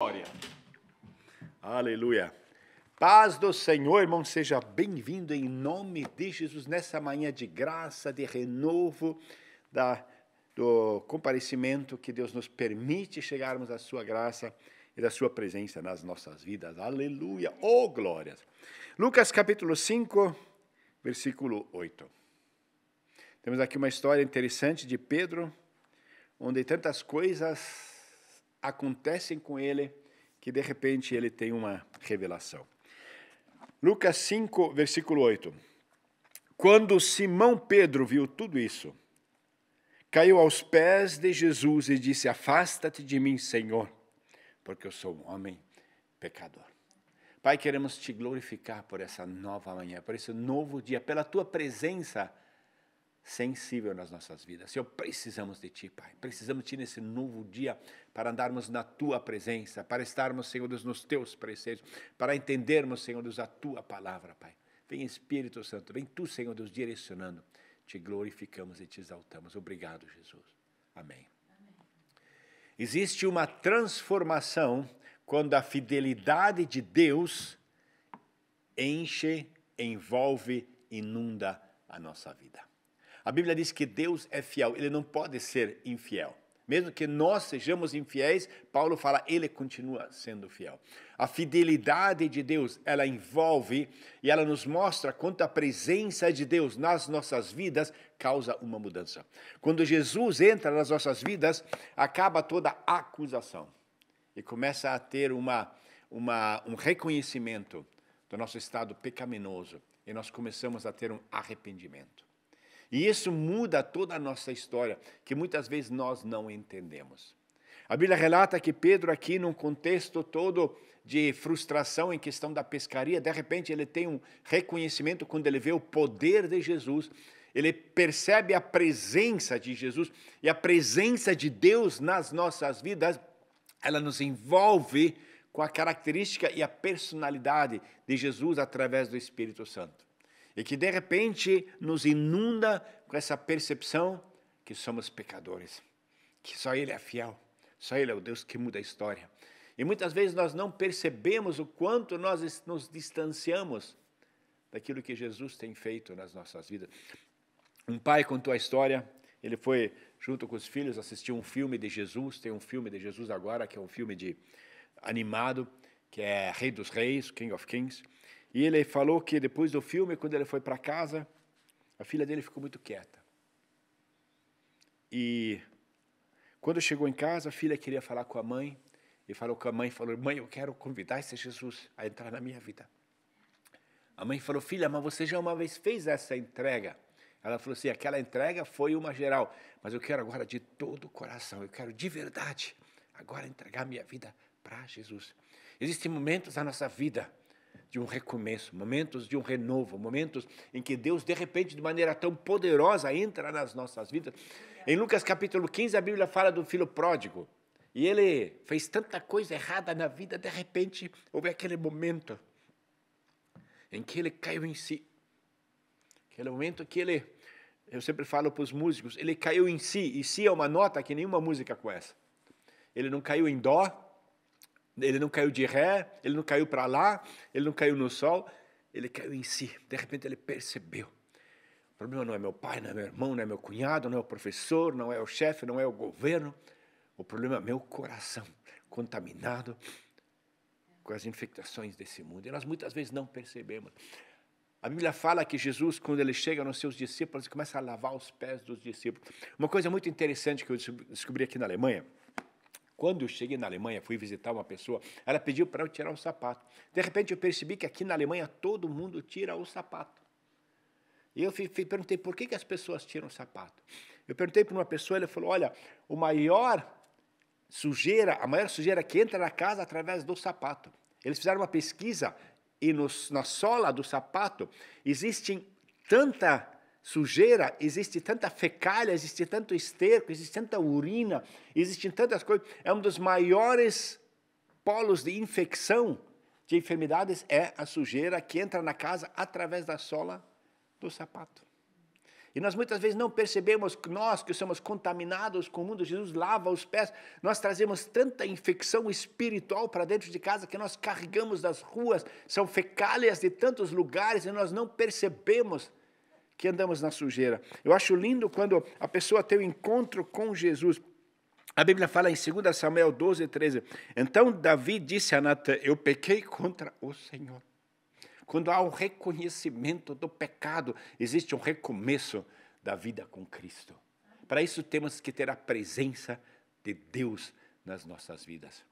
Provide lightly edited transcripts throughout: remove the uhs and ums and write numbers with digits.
Glória. Aleluia. Paz do Senhor, irmão, seja bem-vindo em nome de Jesus nessa manhã de graça, de renovo, do comparecimento que Deus nos permite chegarmos à sua graça e da sua presença nas nossas vidas. Aleluia. Oh, glórias. Lucas capítulo 5, versículo 8. Temos aqui uma história interessante de Pedro, onde tantas coisas acontecem com ele, que de repente ele tem uma revelação. Lucas 5, versículo 8. Quando Simão Pedro viu tudo isso, caiu aos pés de Jesus e disse: afasta-te de mim, Senhor, porque eu sou um homem pecador. Pai, queremos te glorificar por essa nova manhã, por esse novo dia, pela tua presença sensível nas nossas vidas. Senhor, precisamos de Ti, Pai. Precisamos de Ti nesse novo dia para andarmos na Tua presença, para estarmos, Senhor Deus, nos Teus preceitos, para entendermos, Senhor Deus, a Tua palavra, Pai. Vem Espírito Santo, vem Tu, Senhor Deus, direcionando. Te glorificamos e Te exaltamos. Obrigado, Jesus. Amém. Existe uma transformação quando a fidelidade de Deus enche, envolve, inunda a nossa vida. A Bíblia diz que Deus é fiel, Ele não pode ser infiel. Mesmo que nós sejamos infiéis, Paulo fala, Ele continua sendo fiel. A fidelidade de Deus, ela envolve e ela nos mostra quanto a presença de Deus nas nossas vidas causa uma mudança. Quando Jesus entra nas nossas vidas, acaba toda a acusação e começa a ter um reconhecimento do nosso estado pecaminoso e nós começamos a ter um arrependimento. E isso muda toda a nossa história, que muitas vezes nós não entendemos. A Bíblia relata que Pedro aqui, num contexto todo de frustração em questão da pescaria, de repente ele tem um reconhecimento quando ele vê o poder de Jesus, ele percebe a presença de Jesus e a presença de Deus nas nossas vidas, ela nos envolve com a característica e a personalidade de Jesus através do Espírito Santo. E que de repente nos inunda com essa percepção que somos pecadores, que só Ele é fiel, só Ele é o Deus que muda a história. E muitas vezes nós não percebemos o quanto nós nos distanciamos daquilo que Jesus tem feito nas nossas vidas. Um pai contou a história, ele foi junto com os filhos assistir um filme de Jesus, tem um filme de Jesus agora, que é um filme animado, que é Rei dos Reis, King of Kings. E ele falou que depois do filme, quando ele foi para casa, a filha dele ficou muito quieta. E quando chegou em casa, a filha queria falar com a mãe, e falou com a mãe, mãe, eu quero convidar esse Jesus a entrar na minha vida. A mãe falou, filha, mas você já uma vez fez essa entrega? Ela falou assim, aquela entrega foi uma geral, mas eu quero agora de todo o coração, eu quero de verdade agora entregar minha vida para Jesus. Existem momentos na nossa vida de um recomeço, momentos de um renovo, momentos em que Deus, de repente, de maneira tão poderosa, entra nas nossas vidas. Em Lucas capítulo 15, a Bíblia fala do filho pródigo. E ele fez tanta coisa errada na vida, de repente, houve aquele momento em que ele caiu em si. Aquele momento que eu sempre falo para os músicos, ele caiu em si, e si é uma nota que nenhuma música conhece. Ele não caiu em dó, ele não caiu de ré, ele não caiu para lá, ele não caiu no sol, ele caiu em si. De repente ele percebeu. O problema não é meu pai, não é meu irmão, não é meu cunhado, não é o professor, não é o chefe, não é o governo. O problema é meu coração, contaminado com as infectações desse mundo. E nós muitas vezes não percebemos. A Bíblia fala que Jesus, quando ele chega nos seus discípulos, ele começa a lavar os pés dos discípulos. Uma coisa muito interessante que eu descobri aqui na Alemanha, quando eu cheguei na Alemanha, fui visitar uma pessoa, ela pediu para eu tirar o sapato. De repente eu percebi que aqui na Alemanha todo mundo tira o sapato. E eu perguntei, por que as pessoas tiram o sapato? Eu perguntei para uma pessoa, ele falou, olha, a maior sujeira que entra na casa através do sapato. Eles fizeram uma pesquisa e na sola do sapato existe tanta sujeira, existe tanta fecalha, existe tanto esterco, existe tanta urina, existem tantas coisas. É um dos maiores polos de infecção de enfermidades, é a sujeira que entra na casa através da sola do sapato. E nós muitas vezes não percebemos que nós que somos contaminados com o mundo, Jesus lava os pés, nós trazemos tanta infecção espiritual para dentro de casa que nós carregamos das ruas, são fecálias de tantos lugares e nós não percebemos que andamos na sujeira. Eu acho lindo quando a pessoa tem um encontro com Jesus. A Bíblia fala em 2 Samuel 12, 13. Então Davi disse a Natã, eu pequei contra o Senhor. Quando há um reconhecimento do pecado, existe um recomeço da vida com Cristo. Para isso temos que ter a presença de Deus nas nossas vidas.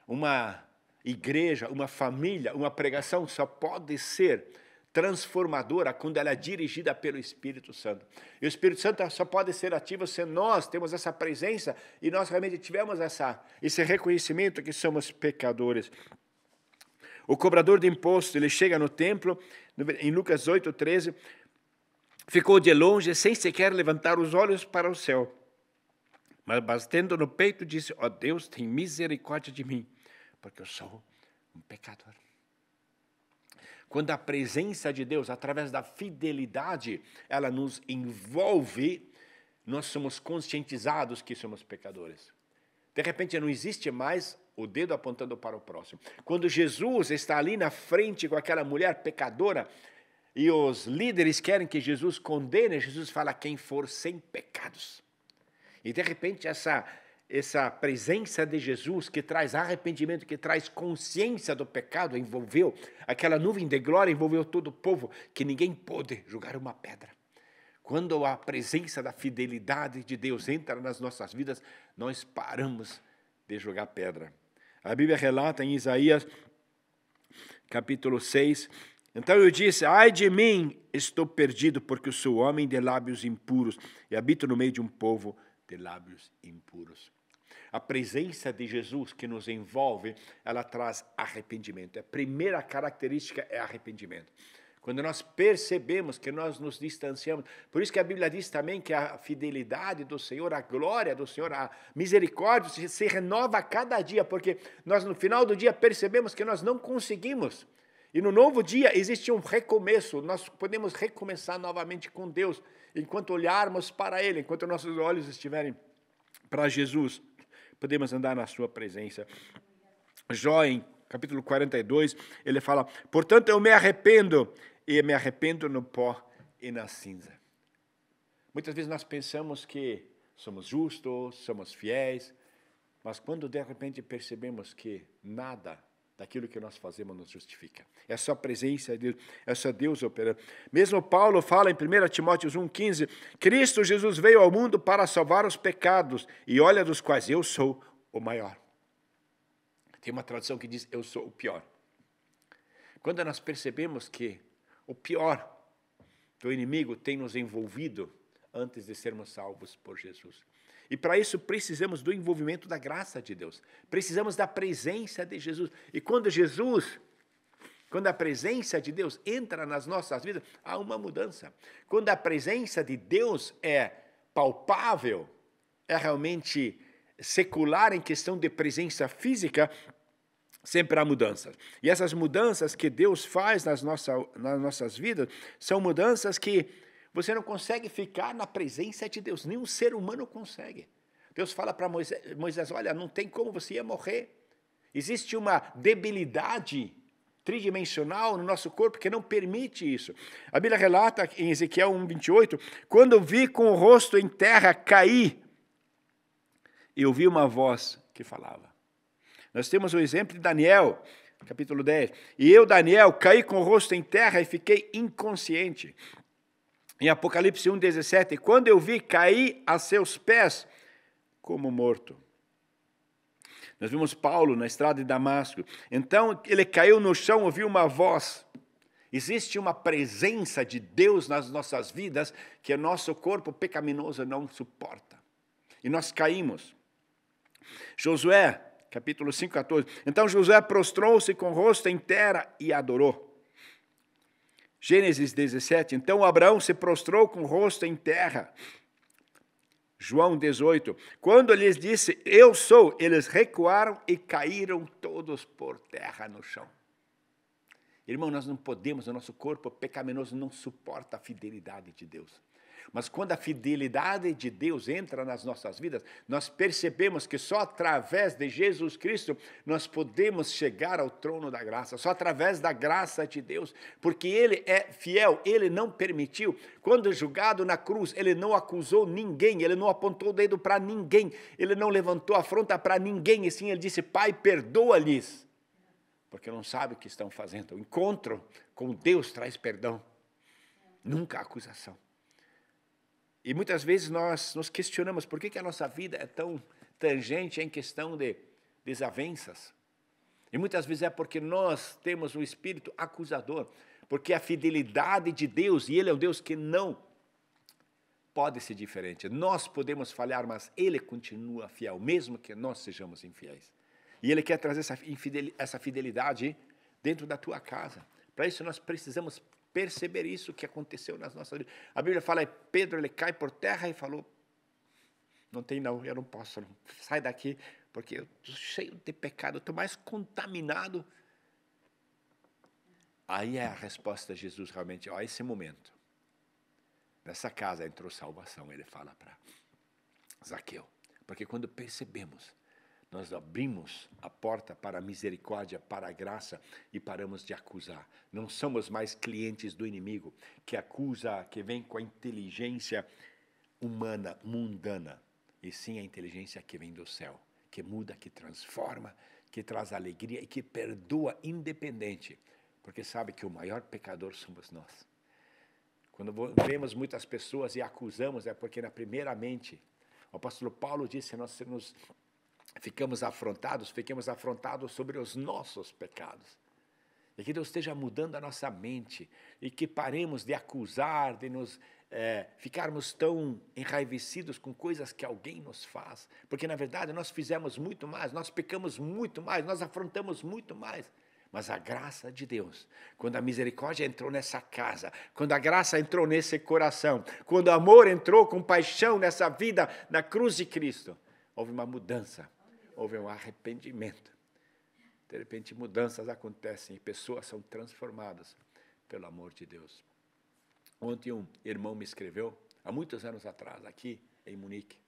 Uma igreja, uma família, uma pregação só pode ser transformadora quando ela é dirigida pelo Espírito Santo. E o Espírito Santo só pode ser ativo se nós temos essa presença e nós realmente tivemos esse reconhecimento que somos pecadores. O cobrador de imposto, ele chega no templo, em Lucas 8, 13, ficou de longe, sem sequer levantar os olhos para o céu. Mas batendo no peito, disse, ó Deus, tem misericórdia de mim, porque eu sou um pecador. Quando a presença de Deus, através da fidelidade, ela nos envolve, nós somos conscientizados que somos pecadores. De repente, não existe mais o dedo apontando para o próximo. Quando Jesus está ali na frente com aquela mulher pecadora e os líderes querem que Jesus condene, Jesus fala quem for sem pecados. E de repente essa presença de Jesus que traz arrependimento, que traz consciência do pecado, envolveu aquela nuvem de glória, envolveu todo o povo, que ninguém pôde jogar uma pedra. Quando a presença da fidelidade de Deus entra nas nossas vidas, nós paramos de jogar pedra. A Bíblia relata em Isaías, capítulo 6, então eu disse, ai de mim, estou perdido, porque eu sou homem de lábios impuros e habito no meio de um povo de lábios impuros. A presença de Jesus que nos envolve, ela traz arrependimento. A primeira característica é arrependimento. Quando nós percebemos que nós nos distanciamos, por isso que a Bíblia diz também que a fidelidade do Senhor, a glória do Senhor, a misericórdia se renova a cada dia, porque nós no final do dia percebemos que nós não conseguimos. E no novo dia existe um recomeço, nós podemos recomeçar novamente com Deus, enquanto olharmos para Ele, enquanto nossos olhos estiverem para Jesus, podemos andar na sua presença. Jó, em capítulo 42, ele fala, portanto eu me arrependo, e me arrependo no pó e na cinza. Muitas vezes nós pensamos que somos justos, somos fiéis, mas quando de repente percebemos que nada daquilo que nós fazemos nos justifica. É só a presença de Deus, é só Deus operando. Mesmo Paulo fala em 1 Timóteo 1,15, Cristo Jesus veio ao mundo para salvar os pecados, e olha dos quais eu sou o maior. Tem uma tradução que diz, eu sou o pior. Quando nós percebemos que o pior do inimigo tem nos envolvido antes de sermos salvos por Jesus. E para isso precisamos do envolvimento da graça de Deus. Precisamos da presença de Jesus. E quando a presença de Deus entra nas nossas vidas, há uma mudança. Quando a presença de Deus é palpável, é realmente secular em questão de presença física, sempre há mudanças. E essas mudanças que Deus faz nas nossas vidas são mudanças que você não consegue ficar na presença de Deus. Nenhum ser humano consegue. Deus fala para Moisés, olha, não tem como, você ia morrer. Existe uma debilidade tridimensional no nosso corpo que não permite isso. A Bíblia relata em Ezequiel 1:28, quando eu vi com o rosto em terra cair, eu ouvi uma voz que falava. Nós temos o exemplo de Daniel, capítulo 10. E eu, Daniel, caí com o rosto em terra e fiquei inconsciente. Em Apocalipse 1:17, quando eu vi cair a seus pés como morto. Nós vimos Paulo na estrada de Damasco. Então ele caiu no chão, ouviu uma voz. Existe uma presença de Deus nas nossas vidas que o nosso corpo pecaminoso não suporta. E nós caímos. Josué, capítulo 5:14. Então Josué prostrou-se com o rosto em terra e adorou. Gênesis 17. Então Abraão se prostrou com o rosto em terra. João 18. Quando lhes disse, eu sou, eles recuaram e caíram todos por terra no chão. Irmão, nós não podemos, o nosso corpo pecaminoso não suporta a fidelidade de Deus. Mas quando a fidelidade de Deus entra nas nossas vidas, nós percebemos que só através de Jesus Cristo nós podemos chegar ao trono da graça, só através da graça de Deus, porque Ele é fiel, Ele não permitiu. Quando julgado na cruz, Ele não acusou ninguém, Ele não apontou o dedo para ninguém, Ele não levantou a afronta para ninguém, e sim Ele disse: Pai, perdoa-lhes, porque não sabem o que estão fazendo. O encontro com Deus traz perdão, nunca acusação. E muitas vezes nós nos questionamos por que a nossa vida é tão tangente em questão de desavenças. E muitas vezes é porque nós temos um espírito acusador, porque a fidelidade de Deus, e Ele é um Deus que não pode ser diferente. Nós podemos falhar, mas Ele continua fiel, mesmo que nós sejamos infiéis. E Ele quer trazer essa fidelidade dentro da tua casa. Para isso nós precisamos perceber isso que aconteceu nas nossas vidas. A Bíblia fala, Pedro, ele cai por terra e falou: não tem não, eu não posso, não. Sai daqui, porque eu estou cheio de pecado, eu estou mais contaminado. Aí é a resposta de Jesus realmente, ó, esse momento, nessa casa entrou salvação, ele fala para Zaqueu, porque quando percebemos, nós abrimos a porta para a misericórdia, para a graça e paramos de acusar. Não somos mais clientes do inimigo que acusa, que vem com a inteligência humana, mundana, e sim a inteligência que vem do céu, que muda, que transforma, que traz alegria e que perdoa independente, porque sabe que o maior pecador somos nós. Quando vemos muitas pessoas e acusamos, é porque na primeiramente, o apóstolo Paulo disse, nós ficamos afrontados sobre os nossos pecados. E que Deus esteja mudando a nossa mente e que paremos de acusar, de nos ficarmos tão enraivecidos com coisas que alguém nos faz. Porque, na verdade, nós fizemos muito mais, nós pecamos muito mais, nós afrontamos muito mais. Mas a graça de Deus, quando a misericórdia entrou nessa casa, quando a graça entrou nesse coração, quando o amor entrou com paixão nessa vida, na cruz de Cristo, houve uma mudança. Houve um arrependimento. De repente, mudanças acontecem e pessoas são transformadas pelo amor de Deus. Ontem um irmão me escreveu, há muitos anos atrás, aqui em Munique.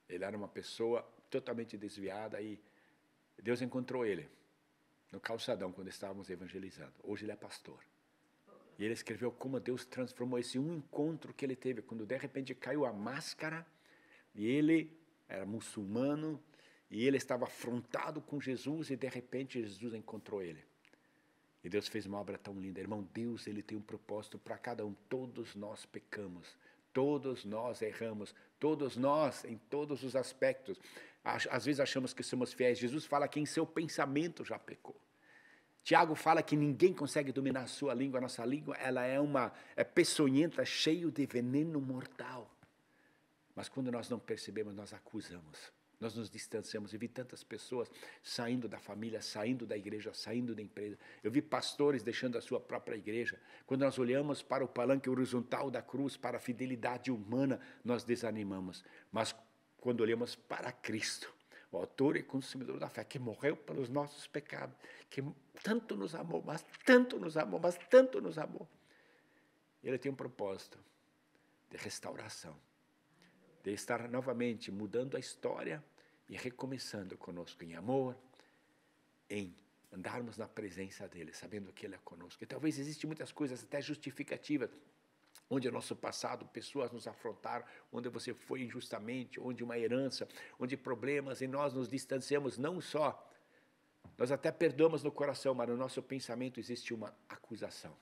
Ele era uma pessoa totalmente desviada e Deus encontrou ele no calçadão quando estávamos evangelizando. Hoje ele é pastor. E ele escreveu como Deus transformou esse um encontro que ele teve, quando de repente caiu a máscara e ele era muçulmano, e ele estava afrontado com Jesus, e de repente Jesus encontrou ele. E Deus fez uma obra tão linda. Irmão, Deus, ele tem um propósito para cada um. Todos nós pecamos, todos nós erramos, todos nós, em todos os aspectos. Às vezes achamos que somos fiéis. Jesus fala que em seu pensamento já pecou. Tiago fala que ninguém consegue dominar a sua língua. A nossa língua, ela é peçonhenta, cheio de veneno mortal. Mas quando nós não percebemos, nós acusamos, nós nos distanciamos. Eu vi tantas pessoas saindo da família, saindo da igreja, saindo da empresa. Eu vi pastores deixando a sua própria igreja. Quando nós olhamos para o palanque horizontal da cruz, para a fidelidade humana, nós desanimamos. Mas quando olhamos para Cristo, o autor e consumidor da fé, que morreu pelos nossos pecados, que tanto nos amou, mas tanto nos amou, mas tanto nos amou. Ele tem um propósito de restauração, de estar novamente mudando a história e recomeçando conosco em amor, em andarmos na presença dEle, sabendo que Ele é conosco. E talvez existem muitas coisas até justificativas, onde no nosso passado pessoas nos afrontaram, onde você foi injustamente, onde uma herança, onde problemas, e nós nos distanciamos não só, nós até perdoamos no coração, mas no nosso pensamento existe uma acusação.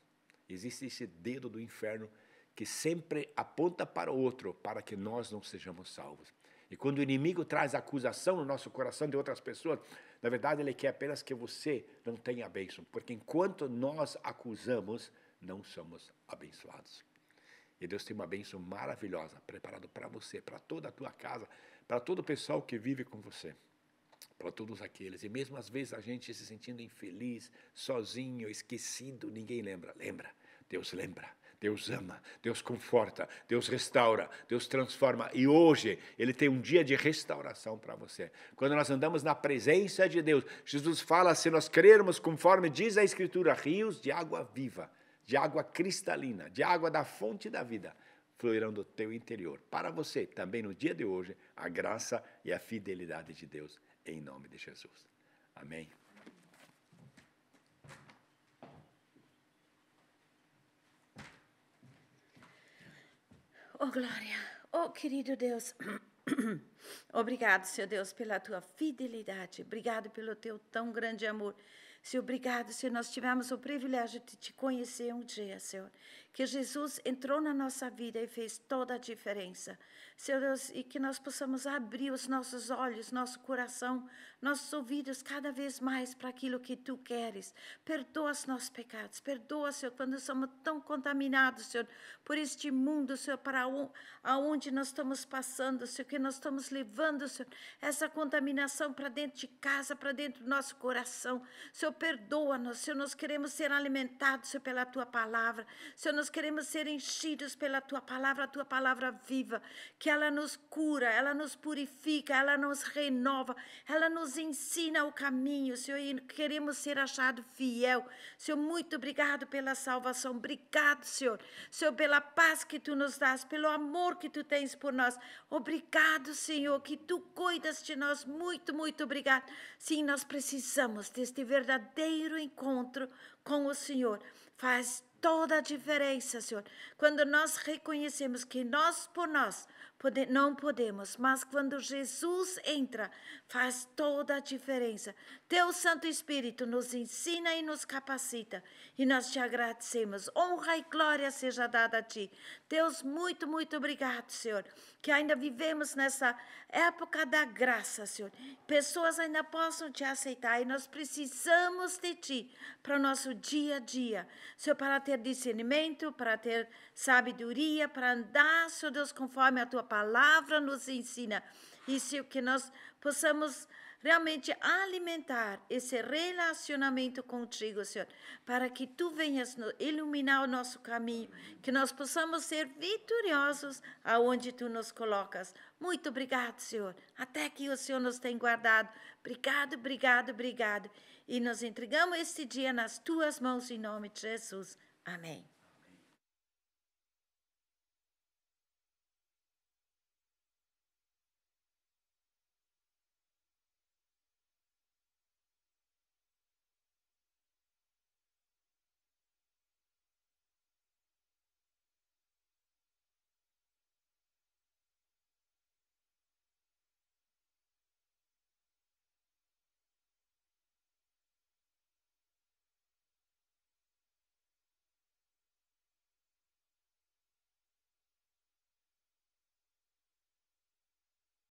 Existe esse dedo do inferno que sempre aponta para o outro, para que nós não sejamos salvos. E quando o inimigo traz acusação no nosso coração de outras pessoas, na verdade ele quer apenas que você não tenha a bênção, porque enquanto nós acusamos, não somos abençoados. E Deus tem uma bênção maravilhosa, preparada para você, para toda a tua casa, para todo o pessoal que vive com você, para todos aqueles. E mesmo às vezes a gente se sentindo infeliz, sozinho, esquecido, ninguém lembra. Lembra, Deus lembra. Deus ama, Deus conforta, Deus restaura, Deus transforma. E hoje Ele tem um dia de restauração para você. Quando nós andamos na presença de Deus, Jesus fala, se nós crermos conforme diz a Escritura, rios de água viva de água cristalina, de água da fonte da vida, fluirão do teu interior. Para você, também no dia de hoje, a graça e a fidelidade de Deus, em nome de Jesus. Amém. Oh, glória. Oh, querido Deus. Obrigado, Senhor Deus, pela tua fidelidade. Obrigado pelo teu tão grande amor. Senhor, obrigado, Senhor, nós tivemos o privilégio de te conhecer um dia, Senhor. Que Jesus entrou na nossa vida e fez toda a diferença. Senhor Deus, e que nós possamos abrir os nossos olhos, nosso coração, nossos ouvidos cada vez mais para aquilo que Tu queres. Perdoa os nossos pecados. Perdoa, Senhor, quando somos tão contaminados, Senhor, por este mundo, Senhor, para aonde nós estamos passando, Senhor, que nós estamos levando, Senhor, essa contaminação para dentro de casa, para dentro do nosso coração. Senhor, perdoa-nos, Senhor, nós queremos ser alimentados, Senhor, pela Tua palavra. Senhor, nós queremos ser enchidos pela Tua palavra, a Tua palavra viva, que ela nos cura, ela nos purifica, ela nos renova, ela nos ensina o caminho, Senhor, e queremos ser achados fiel. Senhor, muito obrigado pela salvação, obrigado, Senhor, Senhor, pela paz que Tu nos dás, pelo amor que Tu tens por nós. Obrigado, Senhor, que Tu cuidas de nós, muito, muito obrigado. Sim, nós precisamos deste verdadeiro encontro com o Senhor. Faz toda a diferença, Senhor, quando nós reconhecemos que nós, por nós, não podemos, mas quando Jesus entra, faz toda a diferença. Teu Santo Espírito nos ensina e nos capacita, e nós te agradecemos. Honra e glória seja dada a Ti. Deus, muito, muito obrigado, Senhor, que ainda vivemos nessa época da graça, Senhor. Pessoas ainda possam Te aceitar, e nós precisamos de Ti para o nosso dia a dia, Senhor, para ter discernimento, para ter sabedoria, para andar, Senhor Deus, conforme a Tua palavra nos ensina. E, Senhor, que nós possamos realmente alimentar esse relacionamento contigo, Senhor, para que Tu venhas iluminar o nosso caminho, que nós possamos ser vitoriosos aonde Tu nos colocas. Muito obrigado, Senhor, até que o Senhor nos tem guardado. Obrigado, obrigado, obrigado. E nos entregamos este dia nas Tuas mãos, em nome de Jesus. Amém.